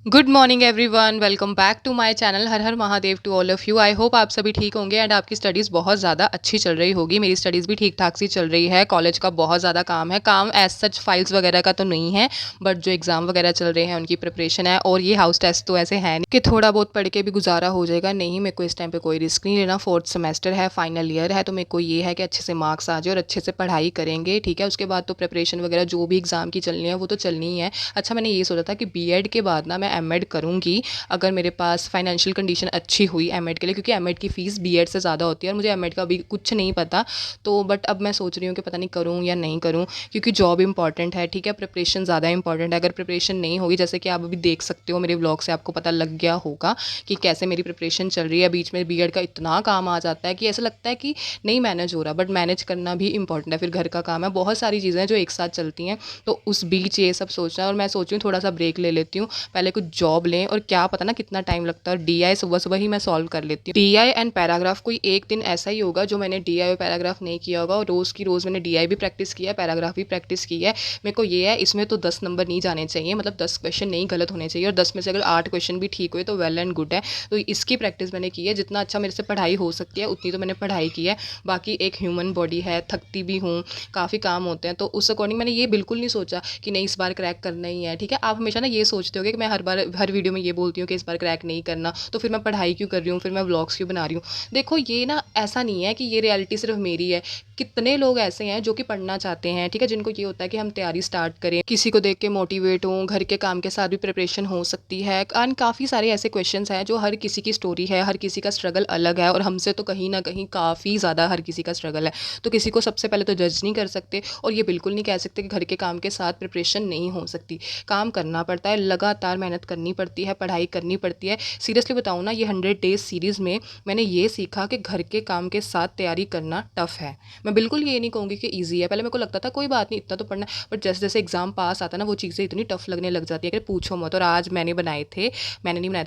Good morning everyone, welcome back to my channel. हर हर Mahadev to all of you. I hope आप सभी ठीक होंगे एंड आपकी स्टडीज़ बहुत ज़्यादा अच्छी चल रही होगी। मेरी स्टडीज़ भी ठीक ठाक सी चल रही है। कॉलेज का बहुत ज़्यादा काम है। काम एज सच फाइल्स वगैरह का तो नहीं है, बट जो एग्ज़ाम वगैरह चल रहे हैं उनकी प्रिपरेशन है। और ये हाउस टेस्ट तो ऐसे है नहीं कि थोड़ा बहुत पढ़ के भी गुजारा हो जाएगा। नहीं, मेरे को इस टाइम पे कोई रिस्क नहीं लेना। फोर्थ सेमेस्टर है, फाइनल ईयर है, तो मेरे को ये है कि अच्छे से मार्क्स आ जाए और अच्छे से पढ़ाई करेंगे। ठीक है, उसके बाद तो प्रिपरेशन वगैरह जो भी एग्ज़ाम की चलनी है वो तो चलनी ही है। अच्छा, मैंने ये सोचा था कि बीएड के बाद ना मैं एमएड करूँगी अगर मेरे पास फाइनेंशियल कंडीशन अच्छी हुई एमएड के लिए, क्योंकि एमएड की फ़ीस बीएड से ज़्यादा होती है और मुझे एमएड का अभी कुछ नहीं पता। तो बट अब मैं सोच रही हूँ कि पता नहीं करूँ या नहीं करूँ, क्योंकि जॉब इंपॉर्टेंट है। ठीक है, प्रिपरेशन ज़्यादा इंपॉर्टेंट है। अगर प्रिपरेशन नहीं होगी, जैसे कि आप अभी देख सकते हो मेरे व्लॉग से आपको पता लग गया होगा कि कैसे मेरी प्रिपरेशन चल रही है। बीच में बीएड का इतना काम आ जाता है कि ऐसा लगता है कि नहीं मैनेज हो रहा, बट मैनेज करना भी इंपॉर्टेंट है। फिर घर का काम है, बहुत सारी चीज़ें हैं जो एक साथ चलती हैं। तो उस बीच ये सब सोचना है और मैं सोच रही हूँ थोड़ा सा ब्रेक ले लेती हूँ, पहले कुछ जॉब लें। और क्या पता ना कितना टाइम लगता है। और डीआई सुबह सुबह ही मैं सॉल्व कर लेती हूँ। डीआई एंड पैराग्राफ कोई एक दिन ऐसा ही होगा जो मैंने डीआई और पैराग्राफ नहीं किया होगा, और रोज़ की रोज़ मैंने डीआई भी प्रैक्टिस किया है, पैराग्राफ भी प्रैक्टिस की है। मेरे को ये है इसमें तो 10 नंबर नहीं जाने चाहिए, मतलब 10 क्वेश्चन नहीं गलत होने चाहिए, और 10 में से अगर 8 क्वेश्चन भी ठीक हुए तो वेल एंड गुड है। तो इसकी प्रैक्टिस मैंने की है। जितना अच्छा मेरे से पढ़ाई हो सकती है उतनी तो मैंने पढ़ाई की है। बाकी एक ह्यूमन बॉडी है, थकती भी हूँ, काफ़ी काम होते हैं, तो उस अकॉर्डिंग मैंने ये बिल्कुल नहीं सोचा कि नहीं इस बार क्रैक करना ही है। ठीक है, आप हमेशा ना ये सोचते हो कि मैं हर बार हर वीडियो में ये बोलती हूँ कि इस बार क्रैक नहीं करना, तो फिर मैं पढ़ाई क्यों कर रही हूँ, फिर मैं व्लॉग्स क्यों बना रही हूँ। देखो ये ना ऐसा नहीं है कि ये रियलिटी सिर्फ मेरी है। कितने लोग ऐसे हैं जो कि पढ़ना चाहते हैं, ठीक है, जिनको ये होता है कि हम तैयारी स्टार्ट करें, किसी को देख के मोटिवेट हों, घर के काम के साथ भी प्रिपरेशन हो सकती है। एंड काफ़ी सारे ऐसे क्वेश्चंस हैं जो हर किसी की स्टोरी है, हर किसी का स्ट्रगल अलग है, और हमसे तो कहीं ना कहीं काफ़ी ज़्यादा हर किसी का स्ट्रगल है। तो किसी को सबसे पहले तो जज नहीं कर सकते, और ये बिल्कुल नहीं कह सकते कि घर के काम के साथ प्रिपरेशन नहीं हो सकती। काम करना पड़ता है, लगातार मेहनत करनी पड़ती है, पढ़ाई करनी पड़ती है। सीरियसली बताऊँ ना, ये 100 डेज सीरीज़ में मैंने ये सीखा कि घर के काम के साथ तैयारी करना टफ़ है। मैं बिल्कुल ये नहीं कहूँगी कि ईजी है। पहले मेरे को लगता था कोई बात नहीं, इतना तो पढ़ना है, बट जैसे जैसे एग्ज़ाम पास आता है ना, वो चीज़ें इतनी टफ़ लगने लग जाती है कि पूछो मत। और आज मैंने नहीं बनाए थे,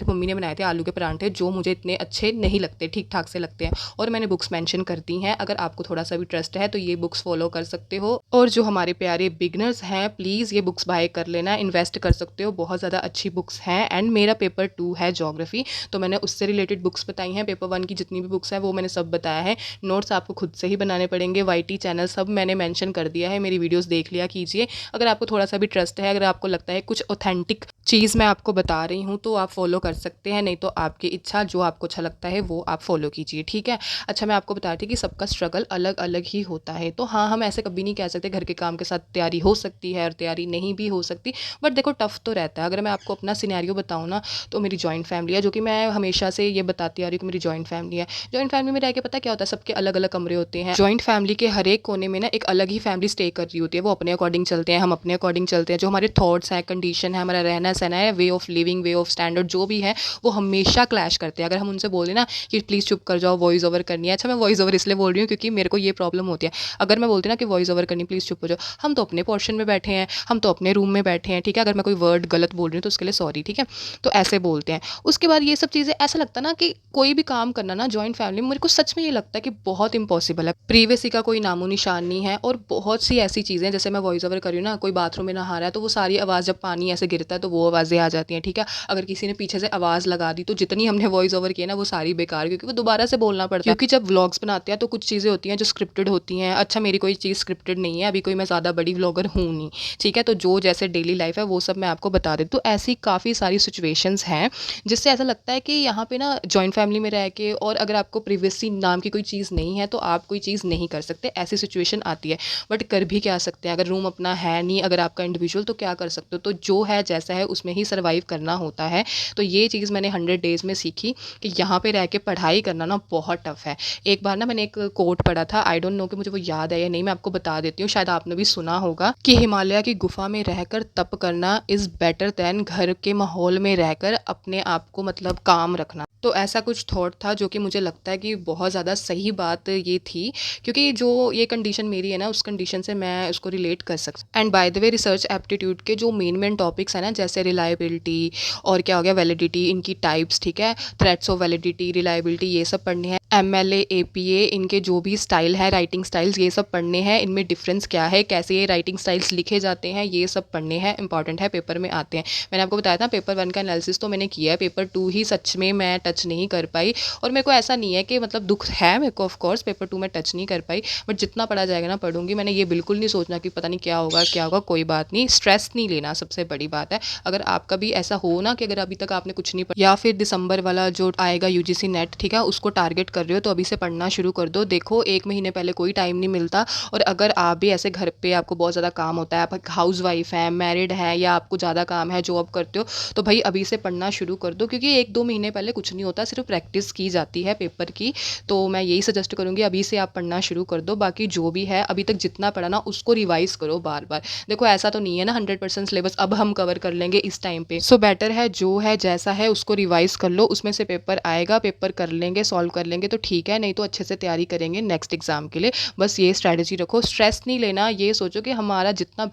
मम्मी ने बनाए थे आलू के परांठे, जो मुझे इतने अच्छे नहीं लगते, ठीक ठाक से लगते हैं। और मैंने बुक्स मेंशन कर दी हैं, अगर आपको थोड़ा सा भी ट्रस्ट है तो ये बुक्स फॉलो कर सकते हो। और जो हमारे प्यारे बिगनर्स हैं, प्लीज़ ये बुक्स बाय कर लेना, इन्वेस्ट कर सकते हो, बहुत ज़्यादा अच्छी बुक्स हैं। एंड मेरा पेपर 2 है ज्योग्राफी, तो मैंने उससे रिलेटेड बुक्स बताई हैं। पेपर 1 की जितनी भी बुक्स हैं वो मैंने सब बताया है। नोट्स आपको खुद से ही बनाने पड़ेंगे। वाईटी चैनल सब मैंने मेंशन कर दिया है, मेरी वीडियोस देख लिया कीजिए। अगर आपको थोड़ा सा भी ट्रस्ट है, अगर आपको लगता है कुछ ऑथेंटिक चीज़ मैं आपको बता रही हूँ तो आप फॉलो कर सकते हैं, नहीं तो आपकी इच्छा, जो आपको अच्छा लगता है वो आप फॉलो कीजिए। ठीक है। अच्छा, मैं आपको बता रही थी कि सबका स्ट्रगल अलग अलग ही होता है। तो हाँ, हम ऐसे कभी नहीं कह सकते घर के काम के साथ तैयारी हो सकती है और तैयारी नहीं भी हो सकती, बट देखो टफ तो रहता है। अगर मैं आपको अपना सिनेरियो बताऊँ ना, तो मेरी जॉइंट फैमिली है, जो कि मैं हमेशा से ये बताती आ रही हूँ कि मेरी जॉइंट फैमिली है। जॉइंट फैमिली में रह के पता क्या होता है, सबके अलग अलग कमरे होते हैं। जॉइंट फैमिली के हर एक कोने में ना एक अलग ही फैमिली स्टे कर रही होती है। वो अपने अकॉर्डिंग चलते हैं, हम अपने अकॉर्डिंग चलते हैं। जो हमारे थॉट्स हैं, कंडीशन है, हमारा रहना सहना है, way of living, way of standard जो भी है, वो हमेशा क्लैश करते हैं। अगर हम उनसे बोल दें ना कि प्लीज़ चुप कर जाओ, वॉइस ओवर करनी है। अच्छा, मैं वॉइस ओवर इसलिए बोल रही हूँ क्योंकि मेरे को ये प्रॉब्लम होती है। अगर मैं बोलती ना कि वॉइस ओवर करनी, प्लीज़ चुप हो जाओ, हम तो अपने पोर्शन में बैठे हैं, हम तो अपने रूम में बैठे हैं। ठीक है, अगर मैं कोई वर्ड गलत बोल रही हूँ तो उसके लिए सॉरी। ठीक है, तो ऐसे बोलते हैं। उसके बाद ये सब चीज़ें ऐसा लगता है ना कि कोई भी काम करना ना जॉइंट फैमिली में, मेरे को सच में ये लगता है कि बहुत इंपॉसिबल है। प्रीवेसी का कोई नामो निशान नहीं है। और बहुत सी ऐसी चीज़ें, जैसे मैं वॉइस ओवर कर रही हूँ ना, कोई बाथरूम में नहा रहा है तो वो सारी आवाज़, जब पानी ऐसे गिरता है तो वो आवाज़ें आ जाती हैं। ठीक है, अगर किसी ने पीछे से आवाज़ लगा दी तो जितनी हमने वॉइस ओवर किया ना वो सारी बेकार, क्योंकि वो दोबारा से बोलना पड़ता है। क्योंकि जब व्लॉग्स बनाते हैं तो कुछ चीज़ें होती हैं जो स्क्रिप्टेड होती हैं। अच्छा, मेरी कोई चीज़ स्क्रिप्टेड नहीं है, अभी कोई मैं ज़्यादा बड़ी व्लॉगर हूँ नहीं। ठीक है, तो जो जैसे डेली लाइफ है वो सब मैं आपको बता देती हूँ। तो ऐसी काफ़ी सारी सिचुएशंस हैं जिससे ऐसा लगता है कि यहाँ पे ना जॉइंट फैमिली में रह के, और अगर आपको प्रिवेसी नाम की कोई चीज़ नहीं है तो आप कोई चीज़ नहीं कर सकते, ऐसी सिचुएशन आती है। बट कर भी क्या सकते हैं, अगर रूम अपना है नहीं, अगर आपका इंडिविजुअल, तो क्या कर सकते हो। तो जो है जैसा है उसमें ही सर्वाइव करना होता है। तो ये चीज़ मैंने 100 डेज़ में सीखी कि यहाँ पे रह के पढ़ाई करना ना बहुत टफ है। एक बार ना मैंने एक कोट पढ़ा था, आई डोंट नो कि मुझे वो याद है या नहीं, मैं आपको बता देती हूँ, शायद आपने भी सुना होगा कि हिमालय की गुफा में रहकर तप करना इज़ बेटर दैन घर के माहौल में रहकर अपने आप को मतलब काम रखना। तो ऐसा कुछ थॉट था जो कि मुझे लगता है कि बहुत ज़्यादा सही बात ये थी, क्योंकि जो ये कंडीशन मेरी है ना, उस कंडीशन से मैं उसको रिलेट कर सकती। And by the way, research aptitude के जो मेन टॉपिक्स हैं ना, जैसे रिलायबिलिटी और क्या हो गया वैलिडिटी, इनकी टाइप्स, ठीक है, थ्रेट्स ऑफ वैलिडिटी, रिलायबिलिटी, ये सब पढ़ने हैं। एमएलए, एपीए, इनके जो भी स्टाइल है, राइटिंग स्टाइल्स, ये सब पढ़ने हैं। इनमें डिफरेंस क्या है, कैसे ये राइटिंग स्टाइल्स लिखे जाते हैं, ये सब पढ़ने हैं, इंपॉर्टेंट है, पेपर में आते हैं। मैंने आपको बताया था पेपर 1 का एनालिसिस तो मैंने किया है, पेपर 2 ही सच में मैं टच नहीं कर पाई। और मेरे को ऐसा नहीं है कि मतलब दुःख है मेरे को, ऑफ कोर्स पेपर 2 में टच नहीं कर पाई, बट जितना पढ़ा जाएगा ना पढ़ूंगी। मैंने ये बिल्कुल नहीं सोचना कि पता नहीं क्या होगा, कोई बात नहीं, स्ट्रेस नहीं लेना सबसे बड़ी बात है। अगर आपका भी ऐसा हो ना कि अगर अभी तक आपने कुछ नहीं पढ़ा या फिर दिसंबर वाला जो आएगा यूजीसी नेट, ठीक है, उसको टारगेट कर रहे हो, तो अभी से पढ़ना शुरू कर दो। देखो 1 महीने पहले कोई टाइम नहीं मिलता, और अगर आप भी ऐसे घर पे आपको बहुत ज़्यादा काम होता है, आप हाउस वाइफ हैं, मैरिड हैं, या आपको ज़्यादा काम है, जॉब करते हो, तो भाई अभी से पढ़ना शुरू कर दो, क्योंकि 1-2 महीने पहले कुछ नहीं होता, सिर्फ प्रैक्टिस की जाती है पेपर की। तो मैं यही सजेस्ट करूँगी अभी से आप पढ़ना शुरू कर दो। बाकी जो भी है अभी तक जितना पढ़ा ना उसको रिवाइज़ करो बार-बार। देखो ऐसा तो नहीं है ना 100% सिलेबस अब हम कवर कर लेंगे इस टाइम पे। सो बेटर है जो है जैसा है उसको रिवाइज़ कर लो, उसमें से पेपर आएगा, पेपर कर लेंगे, सॉल्व कर लेंगे तो ठीक है, नहीं तो अच्छे से तैयारी करेंगे नेक्स्ट एग्ज़ाम के लिए। बस ये स्ट्रैटेजी रखो, स्ट्रेस नहीं लेना, ये सोचो कि हमारा जितना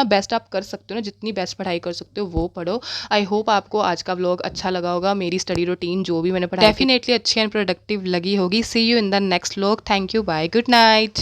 बेस्ट आप कर सकते हो ना, जितनी बेस्ट पढ़ाई कर सकते हो वो पढ़ो। आई होप आपको आज का व्लॉग अच्छा लगा होगा, मेरी स्टडी रूटीन जो भी मैंने पढ़ाई डेफिनेटली अच्छी एंड प्रोडक्टिव लगी होगी। See you in the next vlog. Thank you, bye, good night.